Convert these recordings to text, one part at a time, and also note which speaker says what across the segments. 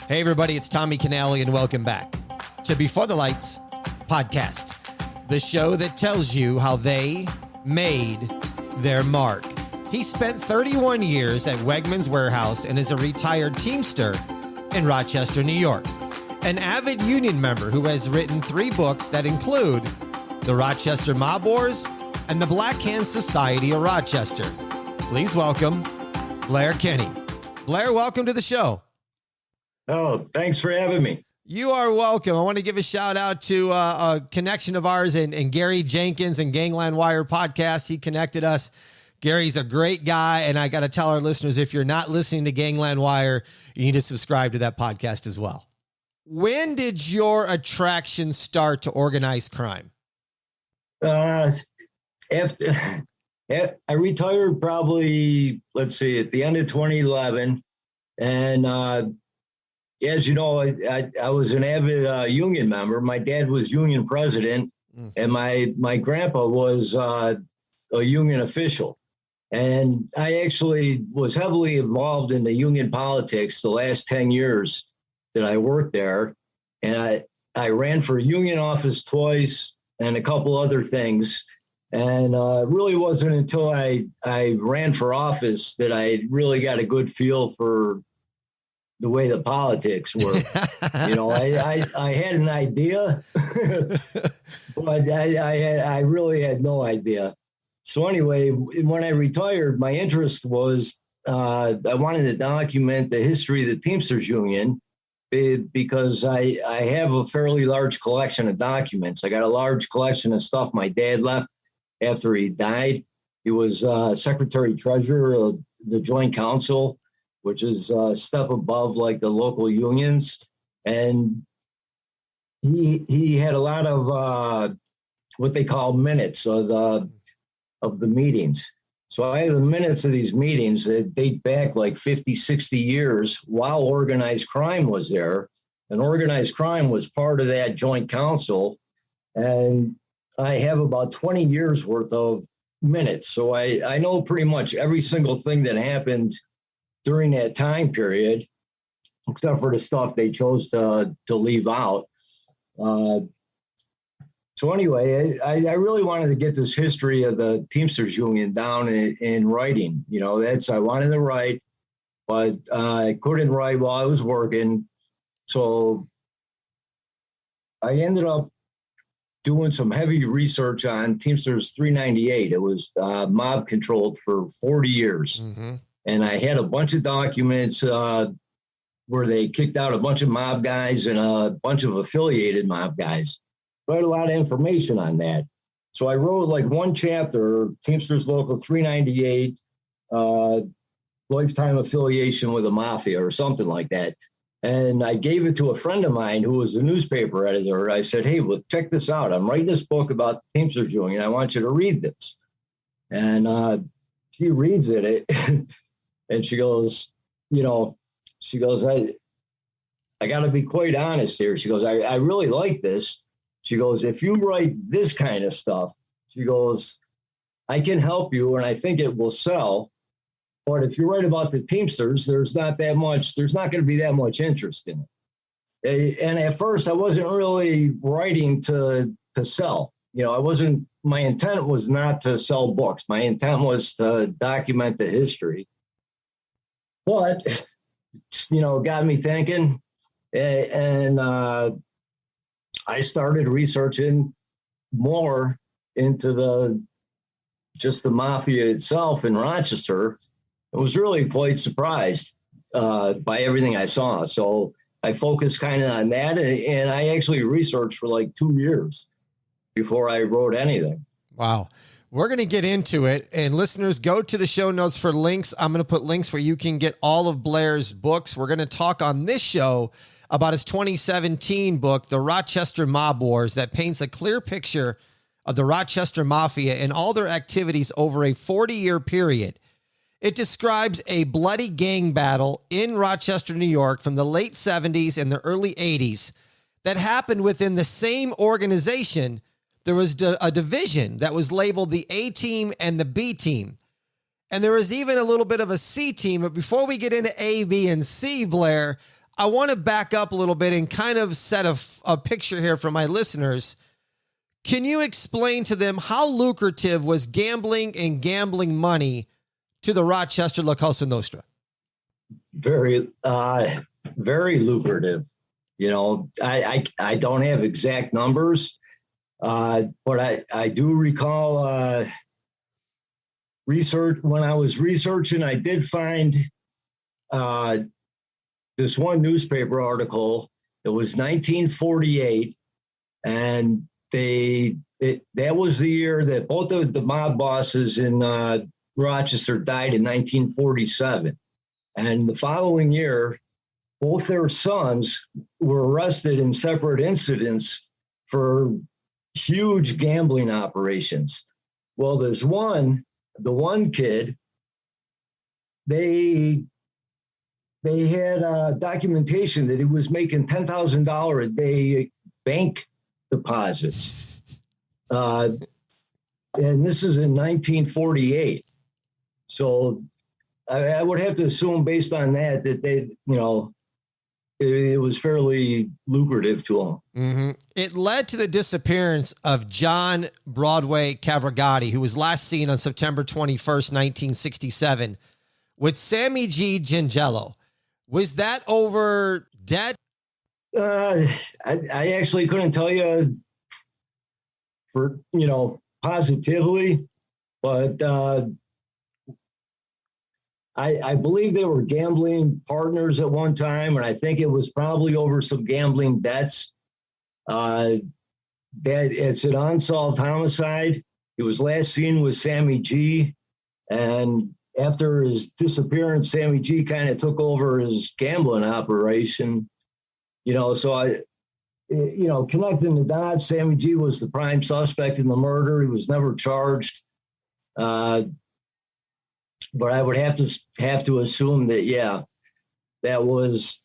Speaker 1: Hey, everybody, it's Tommy Canale, and welcome back to Before the Lights podcast, the show that tells you how they made their mark. He spent 31 years at Wegmans Warehouse and is a retired Teamster in Rochester, New York, an avid union member who has written 3 books that include The Rochester Mob Wars and The Black Hand Society of Rochester. Please welcome Blair Kenny. Blair, welcome to the show.
Speaker 2: Oh, thanks for having me.
Speaker 1: You are welcome. I want to give a shout out to a connection of ours and Gary Jenkins and Gangland Wire podcast. He connected us. Gary's a great guy. And I got to tell our listeners, if you're not listening to Gangland Wire, you need to subscribe to that podcast as well. When did your attraction start to organized crime?
Speaker 2: After I retired probably, at the end of 2011. And as you know, I was an avid union member. My dad was union president, and my grandpa was a union official. And I actually was heavily involved in the union politics the last 10 years that I worked there. And I ran for union office twice and a couple other things. And it really wasn't until I ran for office that I really got a good feel for the way the politics work. I had an idea, but I really had no idea. So anyway, when I retired, my interest was I wanted to document the history of the Teamsters Union because I have a fairly large collection of documents. I got a large collection of stuff my dad left after he died. He was secretary treasurer of the Joint Council, which is a step above like the local unions. And he had a lot of what they call minutes of the meetings. So I have the minutes of these meetings that date back like 50, 60 years while organized crime was there. And organized crime was part of that Joint Council. And I have about 20 years worth of minutes. So I know pretty much every single thing that happened during that time period, except for the stuff they chose to leave out. So anyway, I really wanted to get this history of the Teamsters Union down in writing. I wanted to write, but I couldn't write while I was working. So I ended up doing some heavy research on Teamsters 398. It was mob controlled for 40 years. Mm-hmm. And I had a bunch of documents where they kicked out a bunch of mob guys and a bunch of affiliated mob guys. So I had a lot of information on that. So I wrote like one chapter, Teamsters Local 398, lifetime affiliation with the mafia or something like that. And I gave it to a friend of mine who was a newspaper editor. I said, hey, well, check this out. I'm writing this book about the Teamsters Union. I want you to read this. And she reads it. And she goes, I got to be quite honest here. She goes, I really like this. She goes, if you write this kind of stuff, she goes, I can help you and I think it will sell. But if you write about the Teamsters, there's not going to be that much interest in it. And at first I wasn't really writing to sell. My intent was not to sell books. My intent was to document the history. But, got me thinking, and I started researching more into the mafia itself in Rochester. I was really quite surprised by everything I saw. So I focused kind of on that, and I actually researched for like 2 years before I wrote anything.
Speaker 1: Wow. We're going to get into it, and listeners, go to the show notes for links. I'm going to put links where you can get all of Blair's books. We're going to talk on this show about his 2017 book, The Rochester Mob Wars, that paints a clear picture of the Rochester Mafia and all their activities over a 40-year period. It describes a bloody gang battle in Rochester, New York from the late 70s and the early 80s that happened within the same organization. There was a division that was labeled the A team and the B team. And there was even a little bit of a C team. But before we get into A, B, and C, Blair, I want to back up a little bit and kind of set a picture here for my listeners. Can you explain to them how lucrative was gambling and gambling money to the Rochester Cosa Nostra?
Speaker 2: Very, very lucrative. You know, I don't have exact numbers, but I do recall research. When I was researching, I did find this one newspaper article. It was 1948, and that was the year that both of the mob bosses in Rochester died in 1947. And the following year, both their sons were arrested in separate incidents for huge gambling operations. Well, there's the one kid, they had documentation that he was making $10,000 a day bank deposits. And this is in 1948. So I would have to assume based on that they, you know, it was fairly lucrative to them.
Speaker 1: Mm-hmm. It led to the disappearance of John Broadway Cavagrotti, who was last seen on September 21st, 1967, with Sammy G. Gingello. Was that over debt?
Speaker 2: I actually couldn't tell you for, you know, positively, but I believe they were gambling partners at one time, and I think it was probably over some gambling debts. That it's an unsolved homicide. He was last seen with Sammy G, and after his disappearance, Sammy G kind of took over his gambling operation. You know, so connecting the dots, Sammy G was the prime suspect in the murder. He was never charged. But I would have to assume that, yeah, that was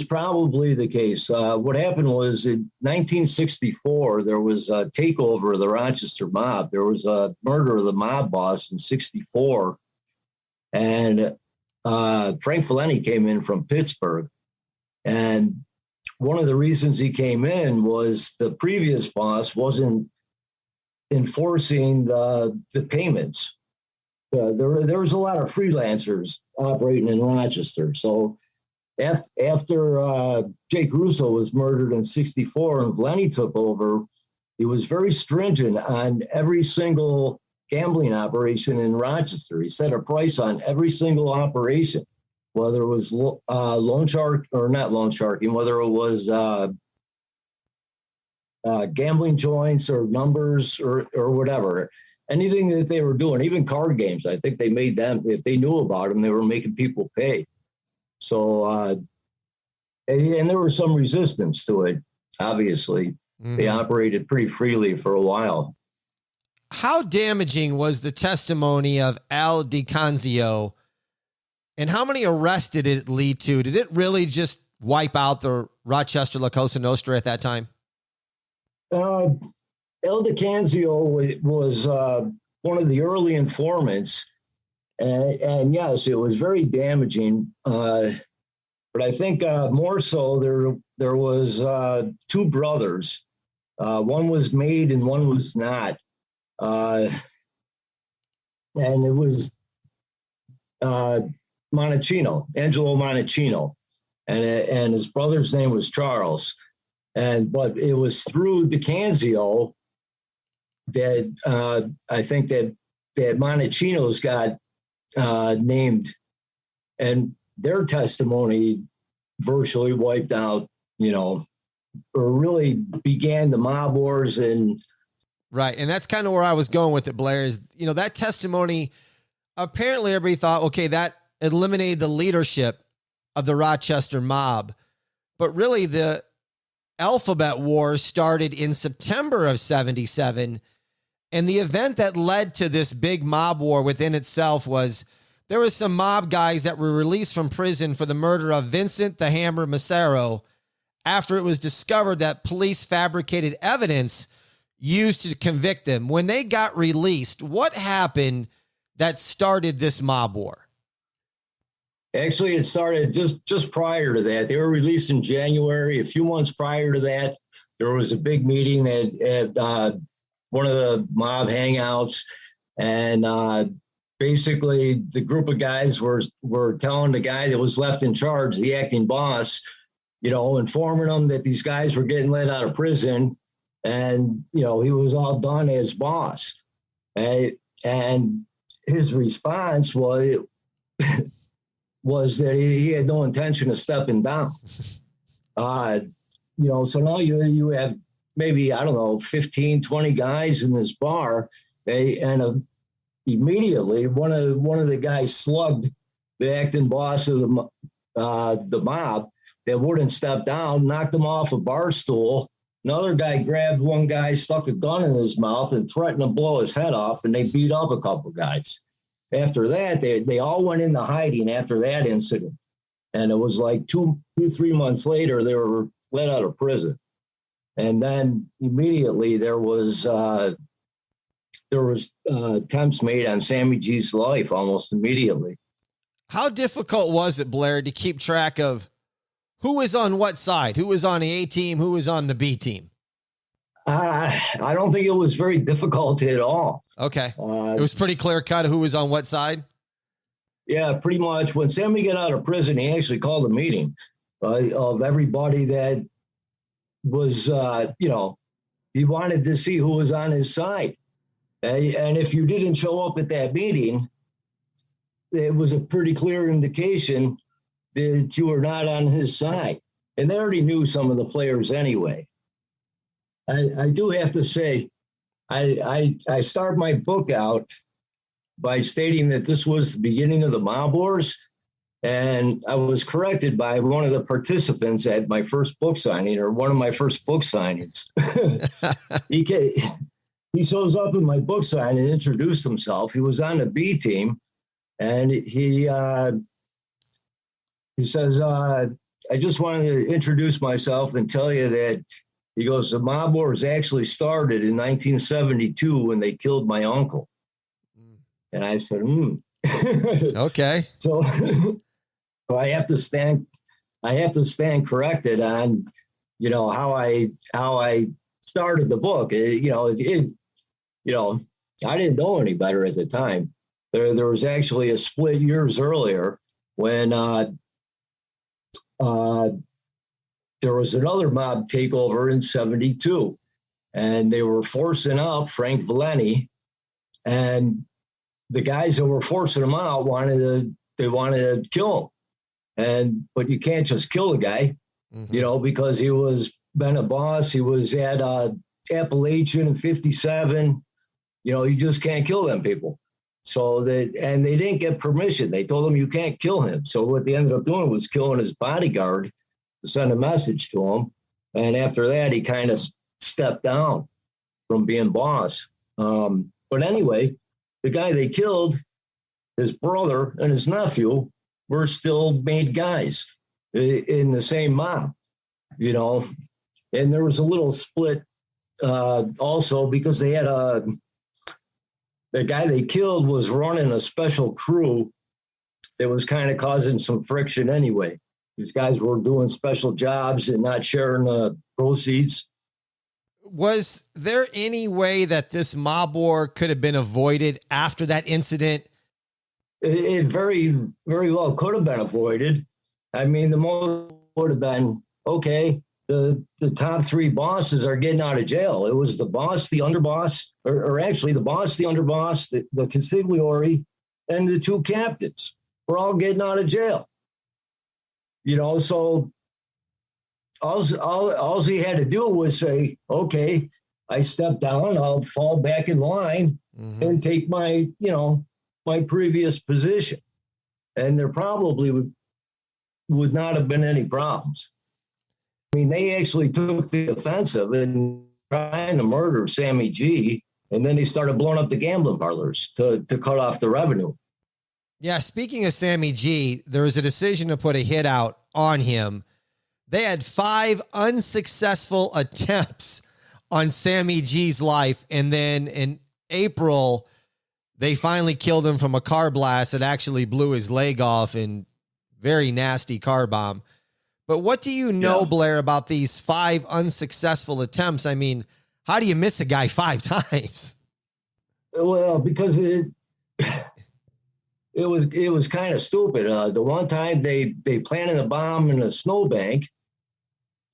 Speaker 2: probably the case. What happened was in 1964, there was a takeover of the Rochester mob. There was a murder of the mob boss in 64. And Frank Valenti came in from Pittsburgh. And one of the reasons he came in was the previous boss wasn't enforcing the payments. There was a lot of freelancers operating in Rochester. So after Jake Russo was murdered in 64 and Valenti took over, he was very stringent on every single gambling operation in Rochester. He set a price on every single operation, whether it was loan shark or not loan sharking, whether it was gambling joints or numbers or whatever. Anything that they were doing, even card games, I think they made them, if they knew about them, they were making people pay. So, and there was some resistance to it, obviously. Mm-hmm. They operated pretty freely for a while.
Speaker 1: How damaging was the testimony of Al DiCanzio, and how many arrests did it lead to? Did it really just wipe out the Rochester Cosa Nostra at that time?
Speaker 2: El DiCanzio was one of the early informants, and yes, it was very damaging. But I think more so there was two brothers. One was made and one was not, and it was Monaccino, Angelo Monaccino, and his brother's name was Charles. But it was through DiCanzio that I think that Monaccino's got named, and their testimony virtually wiped out, you know, or really began the mob wars. And
Speaker 1: right, and that's kind of where I was going with it, Blair, is, you know, that testimony, apparently everybody thought, okay, that eliminated the leadership of the Rochester mob, but really the Alphabet Wars started in September of 77. And the event that led to this big mob war within itself was there was some mob guys that were released from prison for the murder of Vincent the Hammer Massaro after it was discovered that police fabricated evidence used to convict them. When they got released, what happened that started this mob war?
Speaker 2: Actually, it started just prior to that. They were released in January. A few months prior to that, there was a big meeting at one of the mob hangouts, and basically the group of guys were telling the guy that was left in charge, the acting boss, informing them that these guys were getting let out of prison, and he was all done as boss. And his response was that he had no intention of stepping down. So now you have maybe, I don't know, 15, 20 guys in this bar, and immediately one of the guys slugged the acting boss of the mob that wouldn't step down, knocked him off a bar stool. Another guy grabbed one guy, stuck a gun in his mouth, and threatened to blow his head off, and they beat up a couple guys. After that, they all went into hiding after that incident. And it was like 3 months later, they were let out of prison. And then immediately there was attempts made on Sammy G's life almost immediately.
Speaker 1: How difficult was it, Blair, to keep track of who was on what side? Who was on the A team? Who was on the B team?
Speaker 2: I don't think it was very difficult at all.
Speaker 1: Okay. It was pretty clear cut who was on what side?
Speaker 2: Yeah, pretty much. When Sammy got out of prison, he actually called a meeting of everybody that was, he wanted to see who was on his side. And if you didn't show up at that meeting, it was a pretty clear indication that you were not on his side. And they already knew some of the players anyway. I do have to say, I start my book out by stating that this was the beginning of the Mob Wars. And I was corrected by one of the participants at my first book signing, or one of my first book signings. He shows up in my book sign and introduced himself. He was on the B team, and he says, I just wanted to introduce myself and tell you that, he goes, the Mob Wars actually started in 1972 when they killed my uncle. And I said,
Speaker 1: Okay.
Speaker 2: So I have to stand corrected on, how I started the book. I didn't know any better at the time. There was actually a split years earlier when there was another mob takeover in 72, and they were forcing out Frank Valenti, and the guys that were forcing him out wanted to kill him. But you can't just kill a guy, because he was been a boss. He was at Appalachian in 57. You just can't kill them people. And they didn't get permission. They told him you can't kill him. So what they ended up doing was killing his bodyguard to send a message to him. And after that, he kind of stepped down from being boss. But anyway, the guy they killed, his brother and his nephew, were still made guys in the same mob, And there was a little split also because they had the guy they killed was running a special crew that was kind of causing some friction anyway. These guys were doing special jobs and not sharing the proceeds.
Speaker 1: Was there any way that this mob war could have been avoided after that incident?
Speaker 2: It very, very well could have been avoided. I mean, the most would have been, okay, the top three bosses are getting out of jail. It was the boss, the underboss, or actually the boss, the underboss, the consigliere, and the two captains were all getting out of jail. So all he had to do was say, okay, I step down, I'll fall back in line and take my, my previous position. And there probably would not have been any problems. I mean, they actually took the offensive in trying to murder Sammy G, and then they started blowing up the gambling parlors to cut off the revenue.
Speaker 1: Yeah, speaking of Sammy G, there was a decision to put a hit out on him. They had 5 unsuccessful attempts on Sammy G's life, and then in April, they finally killed him from a car blast that actually blew his leg off and very nasty car bomb. But what do you know, Blair, about these 5 unsuccessful attempts? I mean, how do you miss a guy 5 times?
Speaker 2: Well, because it was kind of stupid. The one time they planted a bomb in a snowbank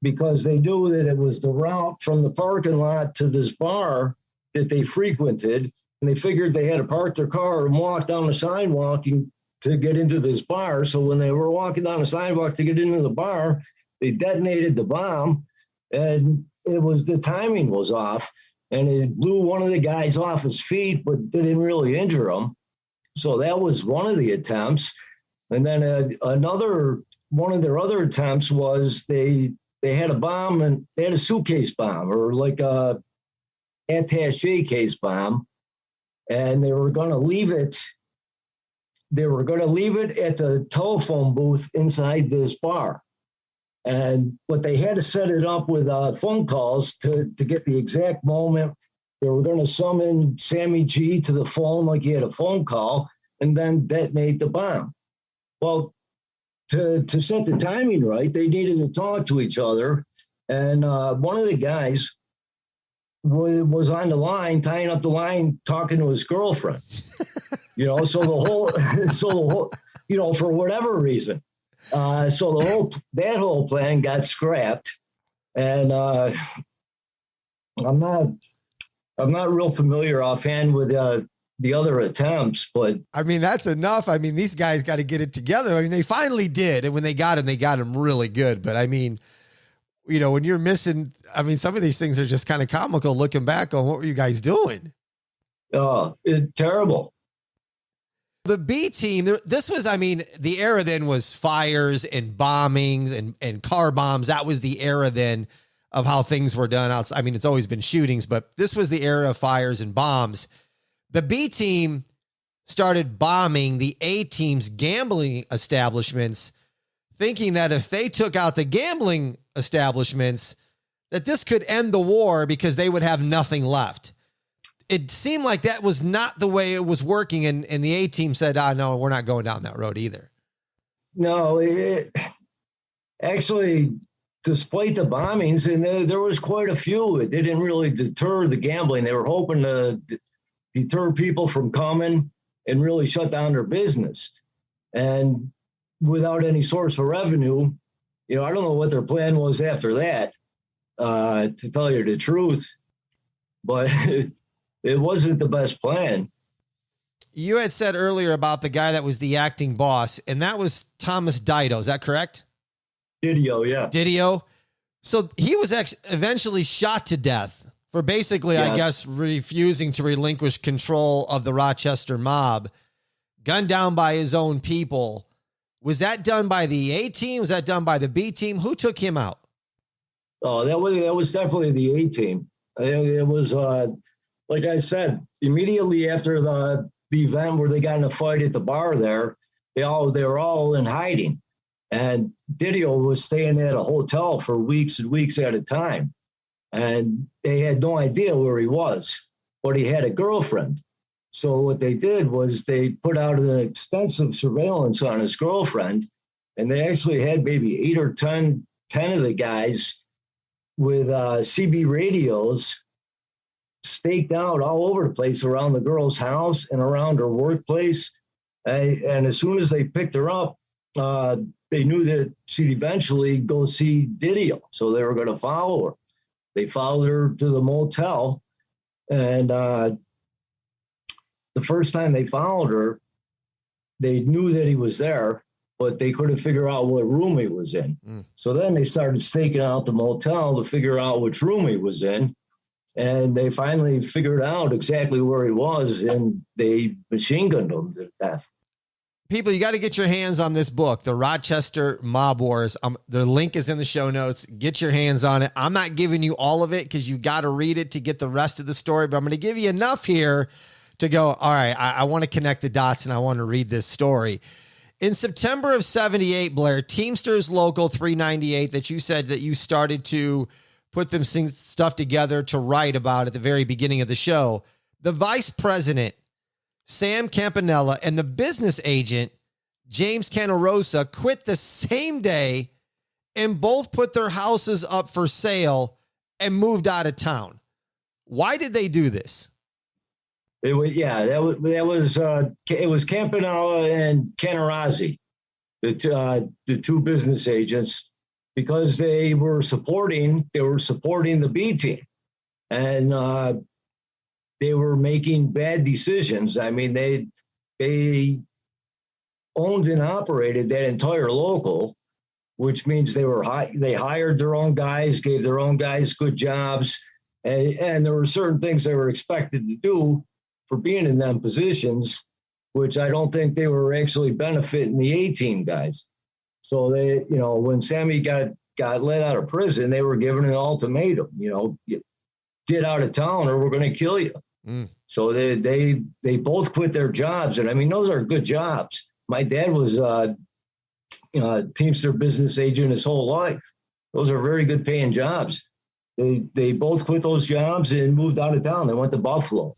Speaker 2: because they knew that it was the route from the parking lot to this bar that they frequented, and they figured they had to park their car and walk down the sidewalk to get into this bar. So when they were walking down the sidewalk to get into the bar, they detonated the bomb, and the timing was off, and it blew one of the guys off his feet, but didn't really injure him. So that was one of the attempts. And then another one of their other attempts was they had a bomb, and they had a suitcase bomb, or like a attaché case bomb, and they were going to leave it. They were going to leave it at the telephone booth inside this bar. But they had to set it up with phone calls to get the exact moment. They were going to summon Sammy G to the phone like he had a phone call, and then detonate the bomb. Well, to set the timing right, they needed to talk to each other. And one of the guys was on the line, tying up the line, talking to his girlfriend. So the whole, for whatever reason. So that whole plan got scrapped. And I'm not real familiar offhand with the other attempts, but
Speaker 1: I mean, that's enough. I mean, these guys got to get it together. I mean, they finally did. And when they got him really good. But I mean, when you're missing, I mean, some of these things are just kind of comical looking back on what were you guys doing?
Speaker 2: Oh, it's terrible.
Speaker 1: The B team, this was, I mean, the era then was fires and bombings and car bombs. That was the era then of how things were done outside. I mean, it's always been shootings, but this was the era of fires and bombs. The B team started bombing the A team's gambling establishments, thinking that if they took out the gambling establishments, that this could end the war because they would have nothing left. It seemed like that was not the way it was working. And the A team said, no, we're not going down that road either.
Speaker 2: No, actually, despite the bombings, and there was quite a few, it didn't really deter the gambling. They were hoping to deter people from coming and really shut down their business. And without any source of revenue, I don't know what their plan was after that, to tell you the truth. But it wasn't the best plan.
Speaker 1: You had said earlier about the guy that was the acting boss, and that was Thomas Dido. Is that correct?
Speaker 2: Didio, yeah.
Speaker 1: Didio. So he was eventually shot to death for basically, I guess, refusing to relinquish control of the Rochester mob, gunned down by his own people. Was that done by the A team? Was that done by the B team? Who took him out?
Speaker 2: Oh, that was definitely the A team. It was, like I said, immediately after the event where they got in a fight at the bar there, they were all in hiding. And Didio was staying at a hotel for weeks and weeks at a time. And they had no idea where he was, but he had a girlfriend. So what they did was they put out an extensive surveillance on his girlfriend, and they actually had maybe 8 or 10 of the guys with CB radios staked out all over the place around the girl's house and around her workplace. And as soon as they picked her up, they knew that she'd eventually go see Didio. So they were going to follow her. They followed her to the motel. And the first time they followed her, they knew that he was there, but they couldn't figure out what room he was in. So then they started staking out the motel to figure out which room he was in. And they finally figured out exactly where he was, and they machine gunned him to death.
Speaker 1: People, you got to get your hands on this book, The Rochester Mob Wars. The link is in the show notes. Get your hands on it. I'm not giving you all of it because you got to read it to get the rest of the story, but I'm going to give you enough here to go, all right, I want to connect the dots and I want to read this story. In September of 78, Blair, Teamsters Local 398 that you said that you started to put them stuff together to write about at the very beginning of the show, the vice president, Sam Campanella, and the business agent, James Canarosa quit the same day and both put their houses up for sale and moved out of town. Why did they do this?
Speaker 2: It was Campanella and Canarazzi, the two business agents, because they were supporting the B team, and they were making bad decisions. I mean, they owned and operated that entire local, which means they hired their own guys, gave their own guys good jobs, and there were certain things they were expected to do for being in them positions, which I don't think they were actually benefiting the A-team guys. So they, when Sammy got let out of prison, they were given an ultimatum, get out of town or we're going to kill you. Mm. So they both quit their jobs. And I mean, those are good jobs. My dad was a Teamster business agent his whole life. Those are very good paying jobs. They both quit those jobs and moved out of town. They went to Buffalo.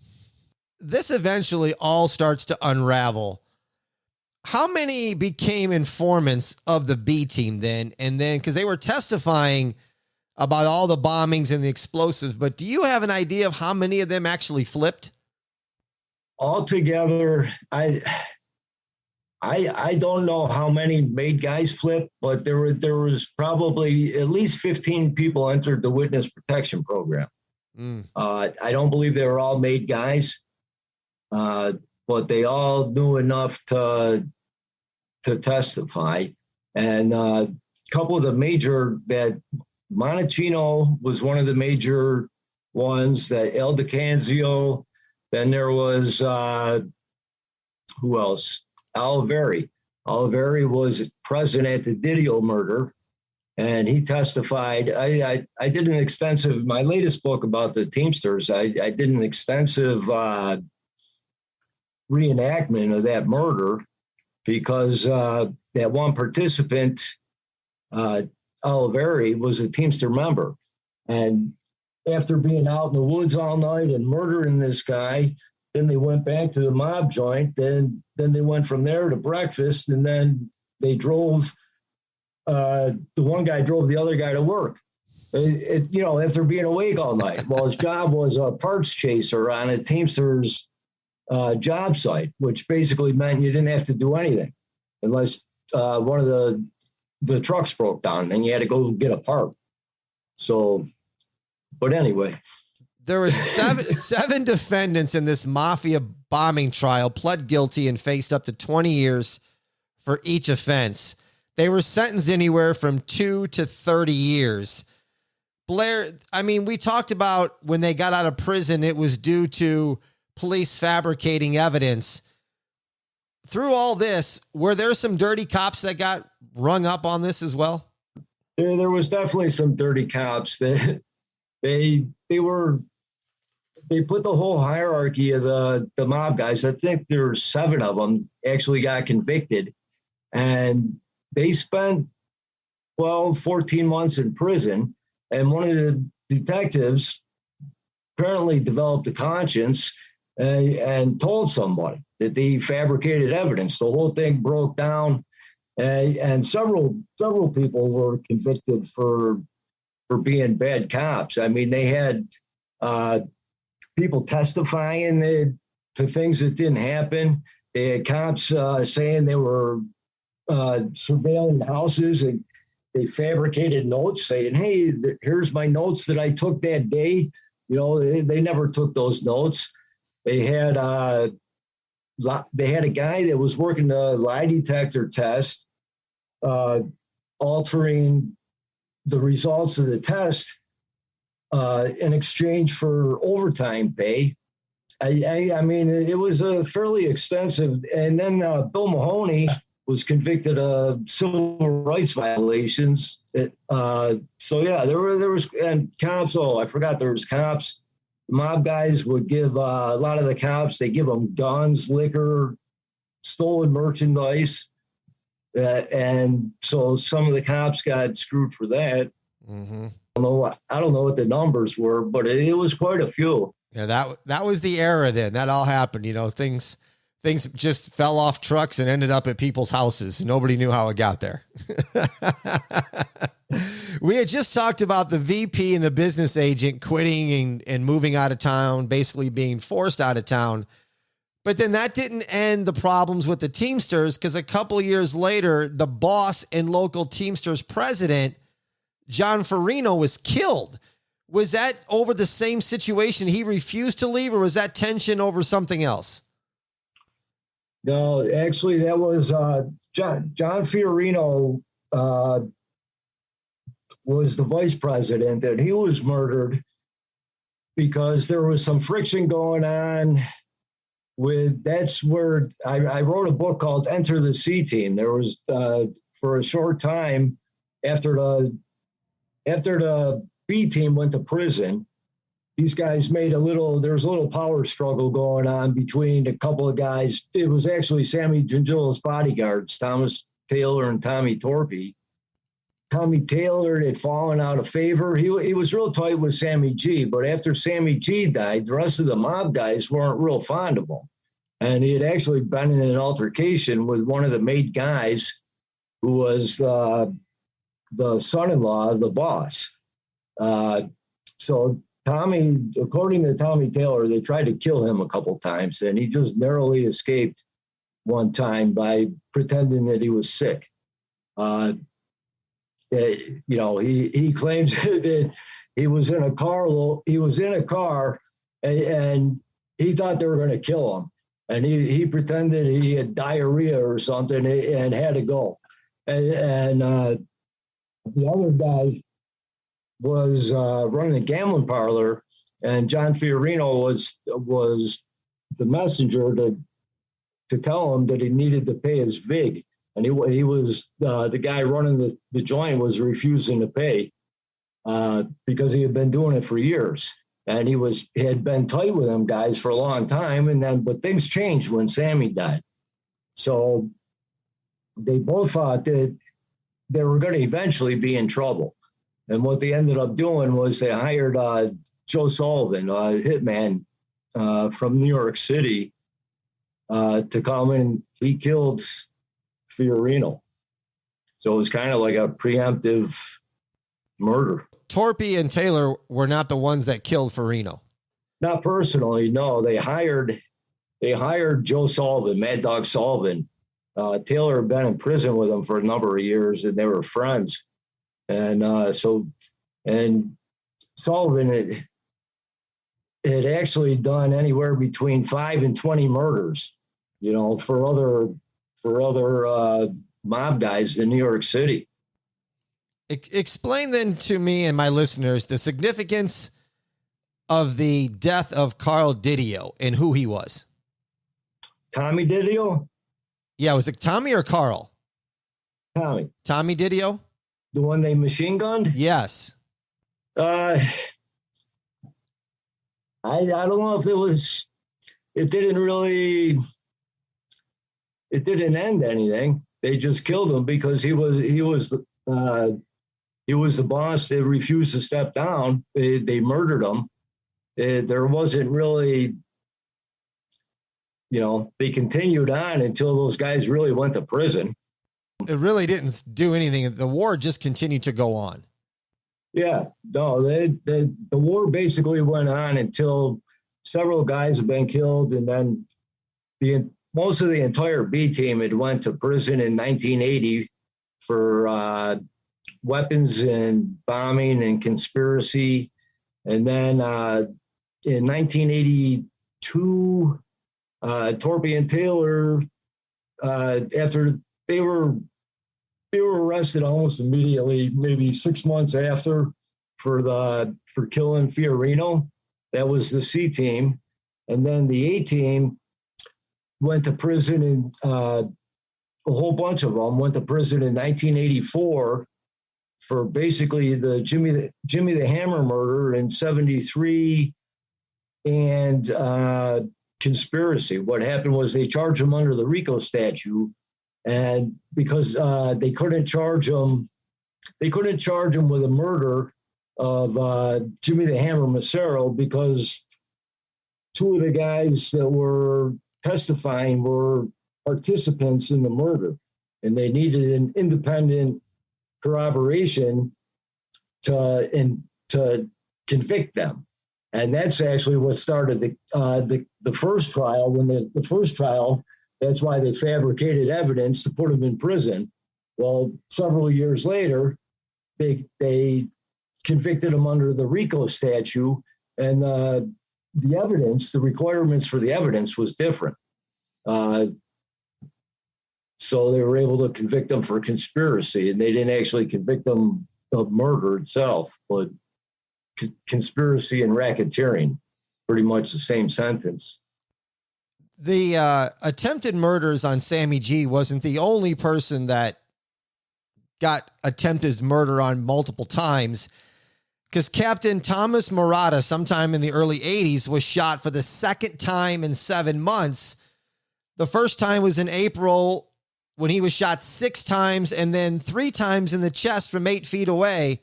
Speaker 1: This eventually all starts to unravel. How many became informants of the B team then? And then, because they were testifying about all the bombings and the explosives, but do you have an idea of how many of them actually flipped?
Speaker 2: Altogether, I don't know how many made guys flip, but there was probably at least 15 people entered the witness protection program. Mm. I don't believe they were all made guys. But they all knew enough to testify. And a couple of the major, that Montalcino was one of the major ones, that El DeCanzio, then there was, who else? Oliveri. Oliveri was present at the Didio murder, and he testified. I did an extensive, my latest book about the Teamsters, I did an extensive reenactment of that murder, because that one participant, Oliveri, was a Teamster member. And after being out in the woods all night and murdering this guy, then they went back to the mob joint. Then they went from there to breakfast, and then they drove. The one guy drove the other guy to work. After being awake all night. Well, his job was a parts chaser on a Teamsters job site, which basically meant you didn't have to do anything unless one of the trucks broke down and you had to go get a part. So, but anyway.
Speaker 1: There were seven defendants in this mafia bombing trial, pled guilty and faced up to 20 years for each offense. They were sentenced anywhere from 2 to 30 years. Blair, I mean, we talked about when they got out of prison, it was due to police fabricating evidence. Through all this, were there some dirty cops that got rung up on this as well?
Speaker 2: Yeah, there was definitely some dirty cops that they put the whole hierarchy of the mob guys. I think there's 7 of them actually got convicted, and they spent 14 months in prison. And one of the detectives apparently developed a conscience and told somebody that they fabricated evidence. The whole thing broke down, and several people were convicted for being bad cops. I mean, they had people testifying to things that didn't happen. They had cops saying they were surveilling houses, and they fabricated notes saying, "Hey, here's my notes that I took that day." They never took those notes. They had a guy that was working the lie detector test, altering the results of the test in exchange for overtime pay. I mean, it was a fairly extensive. And then Bill Mahoney was convicted of civil rights violations. So yeah, there was and cops. Oh, I forgot there was cops. Mob guys would give a lot of the cops. They give them guns, liquor, stolen merchandise, and so some of the cops got screwed for that. Mm-hmm. I don't know what the numbers were, but it was quite a few.
Speaker 1: Yeah, that was the era then. That all happened. Things things just fell off trucks and ended up at people's houses. Nobody knew how it got there. We had just talked about the VP and the business agent quitting and moving out of town, basically being forced out of town. But then that didn't end the problems with the Teamsters, because a couple years later, the boss and local Teamsters president, John Fiorino, was killed. Was that over the same situation? He refused to leave, or was that tension over something else?
Speaker 2: No, actually, that was John Fiorino was the vice president, and he was murdered because there was some friction going on with, that's where I wrote a book called Enter the C Team. There was, for a short time after the B team went to prison, these guys made there was a little power struggle going on between a couple of guys. It was actually Sammy Gingello's bodyguards, Thomas Taylor and Tommy Torpy. Tommy Taylor had fallen out of favor. He was real tight with Sammy G, but after Sammy G died, the rest of the mob guys weren't real fond of him. And he had actually been in an altercation with one of the made guys who was the son-in-law of the boss. So Tommy, according to Tommy Taylor, they tried to kill him a couple times, and he just narrowly escaped one time by pretending that he was sick. He claims that he was in a car and he thought they were going to kill him. And he pretended he had diarrhea or something and had to go. And the other guy was running a gambling parlor, and John Fiorino was the messenger to tell him that he needed to pay his vig. And he was the guy running the joint was refusing to pay because he had been doing it for years, and he had been tight with them guys for a long time. But things changed when Sammy died, so they both thought that they were going to eventually be in trouble. And what they ended up doing was they hired Joe Sullivan, a hitman from New York City, to come in. He killed Fiorino. So it was kind of like a preemptive murder.
Speaker 1: Torpy and Taylor were not the ones that killed Fiorino.
Speaker 2: Not personally, no. They hired Joe Sullivan, Mad Dog Sullivan. Taylor had been in prison with him for a number of years, and they were friends. And Sullivan had actually done anywhere between 5 and 20 murders, for other mob guys in New York City.
Speaker 1: Explain then to me and my listeners the significance of the death of Carl Didio and who he was.
Speaker 2: Tommy Didio?
Speaker 1: Yeah, was it Tommy or Carl?
Speaker 2: Tommy.
Speaker 1: Tommy Didio?
Speaker 2: The one they machine gunned?
Speaker 1: Yes.
Speaker 2: I don't know if it didn't end anything. They just killed him because he was the boss. They refused to step down. They murdered him. There wasn't really, they continued on until those guys really went to prison.
Speaker 1: It really didn't do anything. The war just continued to go on.
Speaker 2: Yeah, no, the war basically went on until several guys have been killed, and then most of the entire B team had went to prison in 1980 for weapons and bombing and conspiracy. And then in 1982, Torpy and Taylor, after they were arrested almost immediately, maybe 6 months after, for killing Fiorino. That was the C team. And then the A team went to prison, and a whole bunch of them went to prison in 1984 for basically the Jimmy the Hammer murder in 73 and conspiracy. What happened was they charged them under the RICO statute, and because they couldn't charge them with a murder of Jimmy the Hammer Macero, because two of the guys that were testifying were participants in the murder, and they needed an independent corroboration to convict them. And that's actually what started the first trial. When the first trial, that's why they fabricated evidence to put him in prison. Well, several years later, they convicted him under the RICO statute, and the evidence, the requirements for the evidence was different. So they were able to convict him for conspiracy, and they didn't actually convict him of murder itself, but conspiracy and racketeering, pretty much the same sentence.
Speaker 1: The attempted murders on Sammy G wasn't the only person that got attempted murder on multiple times, because Captain Thomas Marotta, sometime in the early 80s, was shot for the second time in 7 months. The first time was in April when he was shot 6 times and then 3 times in the chest from 8 feet away,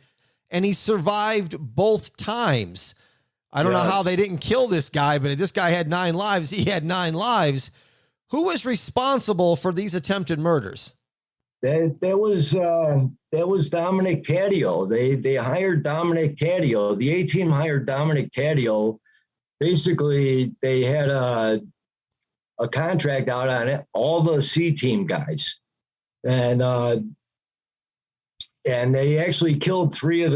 Speaker 1: and he survived both times. I don't know how they didn't kill this guy, but if this guy had 9 lives, he had 9 lives. Who was responsible for these attempted murders?
Speaker 2: That was Dominic Taddeo. They hired Dominic Taddeo. The A-team hired Dominic Taddeo. Basically, they had a contract out on it, all the C-team guys. And they actually killed 3 of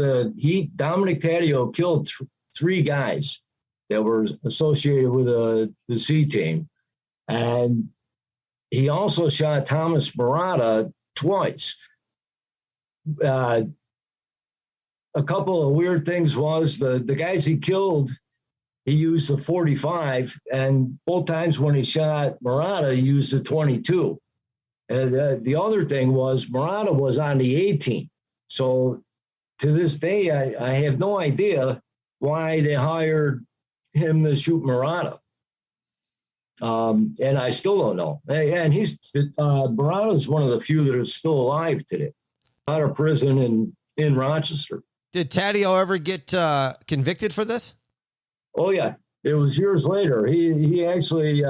Speaker 2: Dominic Taddeo killed 3 guys that were associated with the C-team. And he also shot Thomas Marotta twice. A couple of weird things was the guys he killed, he used a 45, and both times when he shot Marotta, he used a 22. And the other thing was Marotta was on the A-team. So to this day, I have no idea why they hired him to shoot Marotta. And I still don't know. And Marotta is one of the few that is still alive today, out of prison in Rochester.
Speaker 1: Did Taddeo ever get convicted for this?
Speaker 2: Oh yeah, it was years later. He actually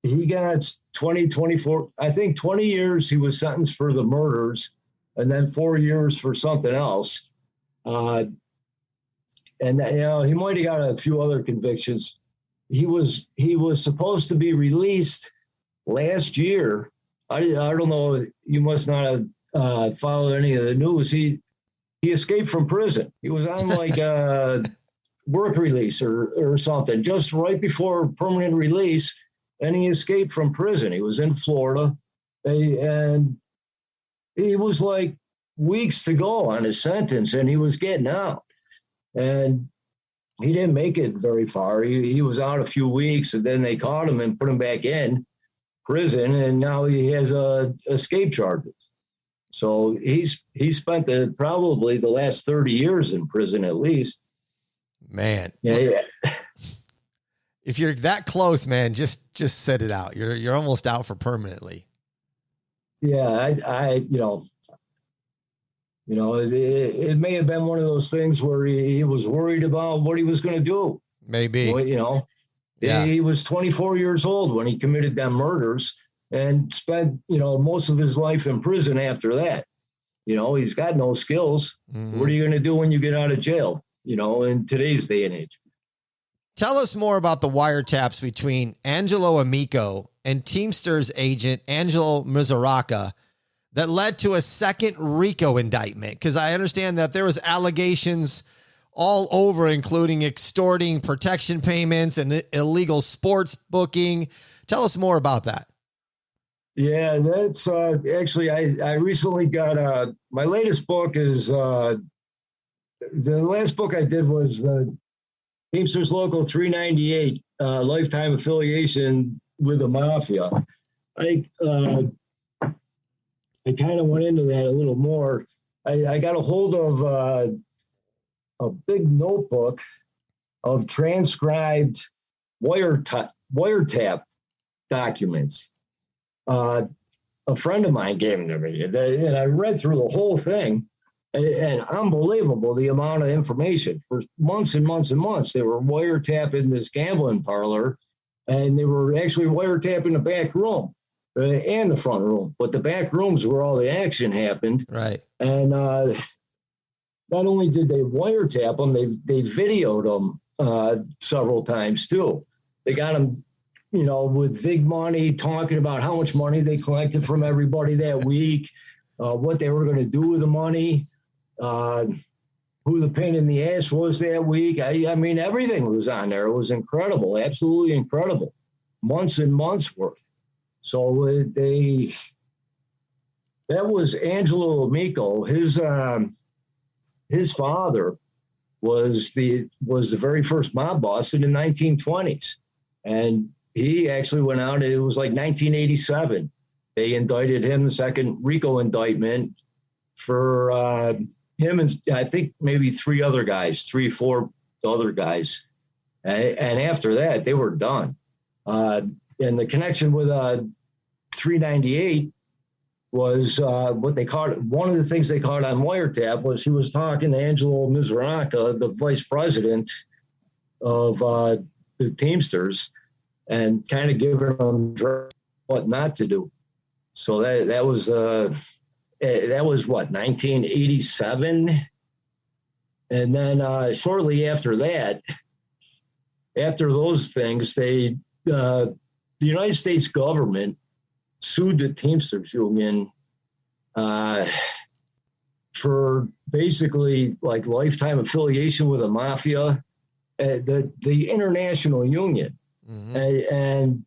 Speaker 2: he got 24. I think 20 years. He was sentenced for the murders, and then 4 years for something else. And he might have got a few other convictions. He was supposed to be released last year. I don't know. You must not have followed any of the news. He escaped from prison. He was on like a work release or something just right before permanent release, and he escaped from prison. He was in Florida, and he was like weeks to go on his sentence, and he was getting out. And he didn't make it very far. He was out a few weeks, and then they caught him and put him back in prison, and now he has escape charges. So he's spent probably the last 30 years in prison at least.
Speaker 1: Man,
Speaker 2: yeah.
Speaker 1: If you're that close, man, just sit it out. You're almost out for permanently.
Speaker 2: Yeah, it may have been one of those things where he was worried about what he was going to do.
Speaker 1: Maybe.
Speaker 2: Well, he was 24 years old when he committed them murders and spent, most of his life in prison after that. He's got no skills. Mm-hmm. What are you going to do when you get out of jail, in today's day and age?
Speaker 1: Tell us more about the wiretaps between Angelo Amico and Teamsters agent Angelo Misuraca that led to a second RICO indictment, because I understand that there was allegations all over, including extorting protection payments and illegal sports booking. Tell us more about that.
Speaker 2: Yeah, that's actually, I recently got my latest book is, the last book I did was the Teamsters Local 398, lifetime affiliation with the mafia. I kind of went into that a little more. I got a hold of a big notebook of transcribed wiretap documents. A friend of mine gave them to me, and I read through the whole thing, and unbelievable the amount of information. For months and months and months, they were wiretapping this gambling parlor and they were actually wiretapping the back room and the front room. But the back rooms where all the action happened.
Speaker 1: Right.
Speaker 2: And not only did they wiretap them, they videoed them several times too. They got them, with big money, talking about how much money they collected from everybody that week, what they were going to do with the money, who the pain in the ass was that week. I mean, everything was on there. It was incredible, absolutely incredible. Months and months worth. So that was Angelo Amico. His father was the very first mob boss in the 1920s. And he actually went out, it was like 1987. They indicted him, the second RICO indictment for him and I think maybe three, four other guys. And after that, they were done. And the connection with 398 was what they caught. One of the things they caught on wiretap was he was talking to Angelo Misuraca, the vice president of the Teamsters, and kind of giving them what not to do. So that was what, 1987, and then shortly after that, after those things, the United States government sued the Teamsters Union for basically like lifetime affiliation with the mafia, the international union. Mm-hmm. And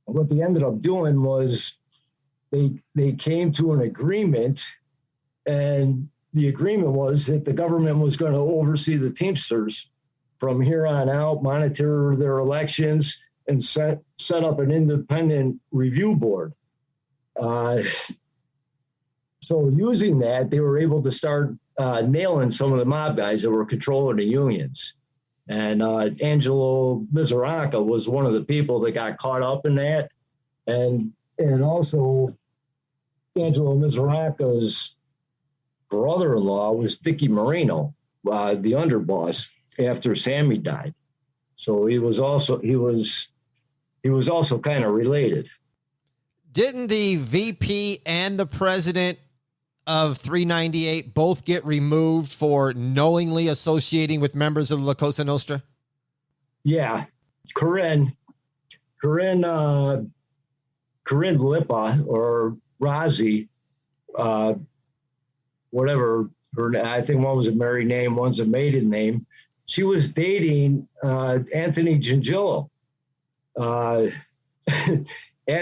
Speaker 2: what they ended up doing was they came to an agreement, and the agreement was that the government was going to oversee the Teamsters from here on out, monitor their elections, and set up an independent review board. So using that, they were able to start nailing some of the mob guys that were controlling the unions. And Angelo Misuraca was one of the people that got caught up in that. And also Angelo Misuraca's brother-in-law was Dickie Marino, the underboss, after Sammy died. So he was also kind of related.
Speaker 1: Didn't the VP and the president of 398 both get removed for knowingly associating with members of the Cosa Nostra?
Speaker 2: Yeah. Corinne Lippa, or Rozzy, whatever her, I think one was a married name, one's a maiden name. She was dating Anthony Gingello at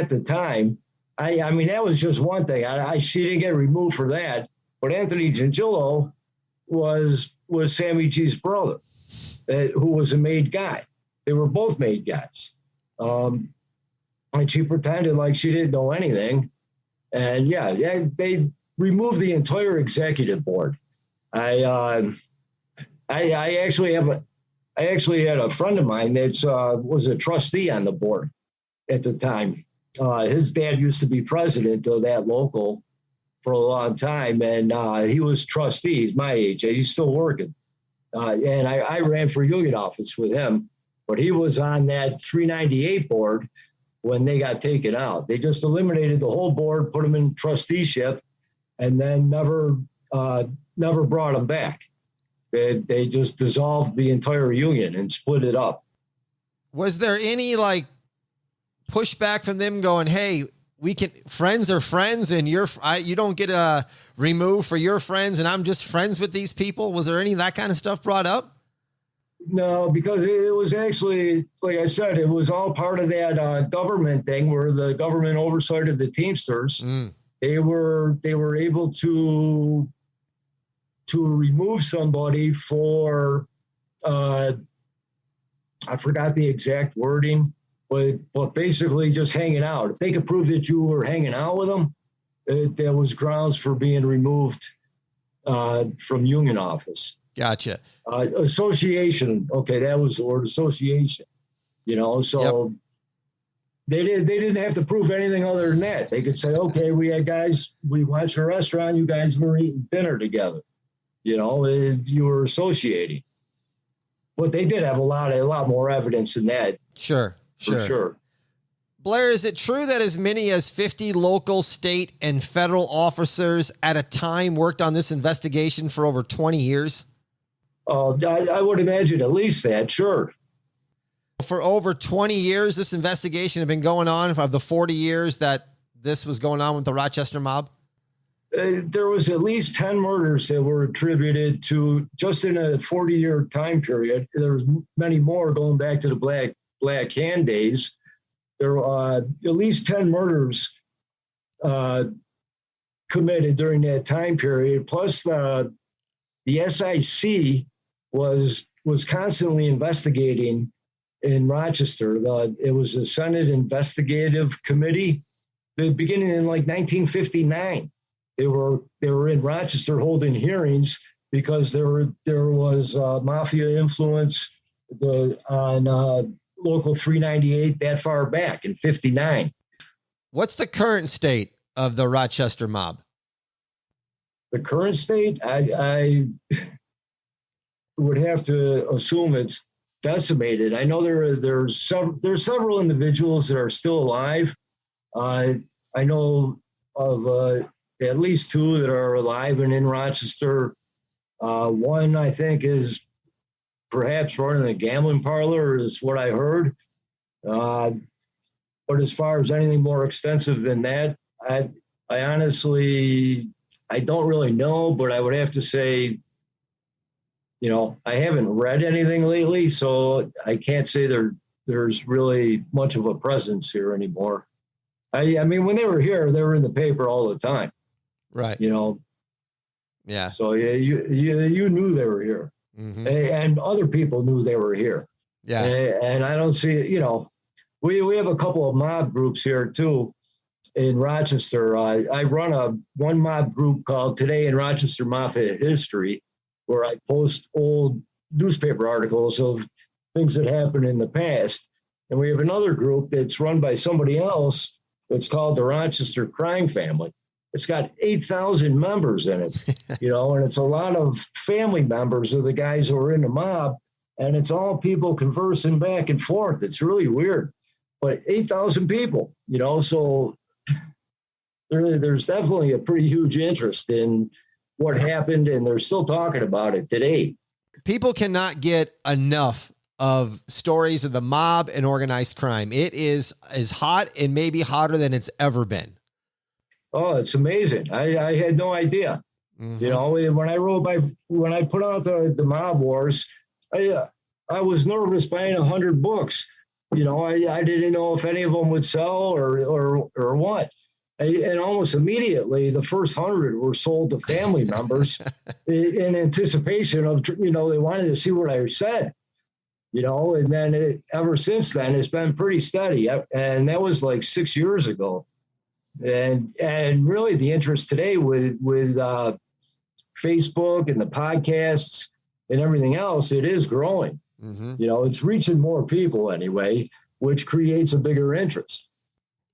Speaker 2: the time. I mean, that was just one thing. She didn't get removed for that, but Anthony Gingello was Sammy G's brother, who was a made guy. They were both made guys. And she pretended like she didn't know anything. And yeah, they removed the entire executive board. I actually had a friend of mine that was a trustee on the board at the time. His dad used to be president of that local for a long time, and he was trustee. He's my age. He's still working. And I ran for union office with him, but he was on that 398 board when they got taken out. They just eliminated the whole board, put them in trusteeship, and then never brought them back. They just dissolved the entire union and split it up.
Speaker 1: Was there any pushback from them going, hey, we can, friends are friends, and you don't get removed for your friends, and I'm just friends with these people? Was there any of that kind of stuff brought up?
Speaker 2: No, because it was actually, like I said, it was all part of that government thing where the government oversight of the Teamsters. They were able to remove somebody for I forgot the exact wording, but basically just hanging out. If they could prove that you were hanging out with them, there was grounds for being removed from union office.
Speaker 1: Gotcha.
Speaker 2: Association. Okay, that was the word, association. So yep. They didn't have to prove anything other than that. They could say, okay, we had guys, we went to a restaurant, you guys were eating dinner together. You were associating. But they did have a lot more evidence than that.
Speaker 1: Sure.
Speaker 2: for sure.
Speaker 1: Blair, is it true that as many as 50 local, state, and federal officers at a time worked on this investigation for over 20 years?
Speaker 2: I would imagine at least that, sure.
Speaker 1: For over 20 years, this investigation had been going on for the 40 years that this was going on with the Rochester mob?
Speaker 2: There was at least 10 murders that were attributed to, just in a 40-year time period. There was many more going back to the Black Hand days. There were at least 10 murders committed during that time period. Plus, the SIC was constantly investigating in Rochester. It was a Senate Investigative Committee, beginning in like 1959. They were in Rochester holding hearings because there was mafia influence on Local 398 that far back in 59.
Speaker 1: What's the current state of the Rochester mob?
Speaker 2: The current state, I would have to assume it's decimated. I know there's several individuals that are still alive. I know of at least 2 that are alive and in Rochester. One, I think, is perhaps running a gambling parlor, is what I heard. But as far as anything more extensive than that, I honestly, I don't really know, but I would have to say, I haven't read anything lately, so I can't say there's really much of a presence here anymore. I mean, when they were here, they were in the paper all the time.
Speaker 1: Right.
Speaker 2: Yeah. So yeah, you knew they were here. Mm-hmm. And other people knew they were here.
Speaker 1: Yeah.
Speaker 2: And I don't see, we have a couple of mob groups here too in Rochester. I run one mob group called Today in Rochester Mafia History, where I post old newspaper articles of things that happened in the past. And we have another group that's run by somebody else. It's called the Rochester Crime Family. It's got 8,000 members in it, and it's a lot of family members of the guys who are in the mob, and it's all people conversing back and forth. It's really weird, but 8,000 people, so there's definitely a pretty huge interest in what happened, and they're still talking about it today.
Speaker 1: People cannot get enough of stories of the mob and organized crime. It is as hot and maybe hotter than it's ever been.
Speaker 2: Oh, it's amazing. I had no idea. Mm-hmm. When I put out the Mob Wars, I was nervous buying 100 books. I didn't know if any of them would sell or what. And almost immediately, the first 100 were sold to family members in anticipation of, they wanted to see what I said. And then ever since then, it's been pretty steady. And that was like 6 years ago. And really the interest today with Facebook and the podcasts and everything else, it is growing. Mm-hmm. It's reaching more people anyway, which creates a bigger interest.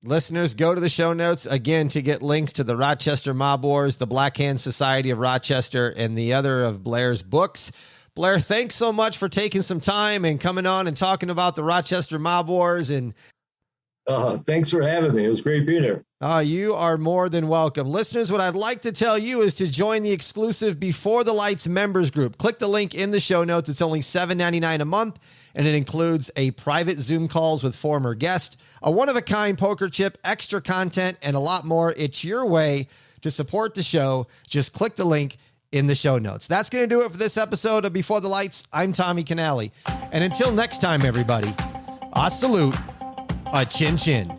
Speaker 1: Listeners, go to the show notes again to get links to the Rochester Mob Wars, the Black Hand Society of Rochester, and the other of Blair's books. Blair, thanks so much for taking some time and coming on and talking about the Rochester Mob Wars. And
Speaker 2: thanks for having me. It was great being here.
Speaker 1: You are more than welcome. Listeners, what I'd like to tell you is to join the exclusive Before the Lights members group. Click the link in the show notes. It's only $7.99 a month, and it includes a private Zoom calls with former guests, a one-of-a-kind poker chip, extra content, and a lot more. It's your way to support the show. Just click the link in the show notes. That's going to do it for this episode of Before the Lights. I'm Tommy Canale. And until next time, everybody, I salute a chin chin.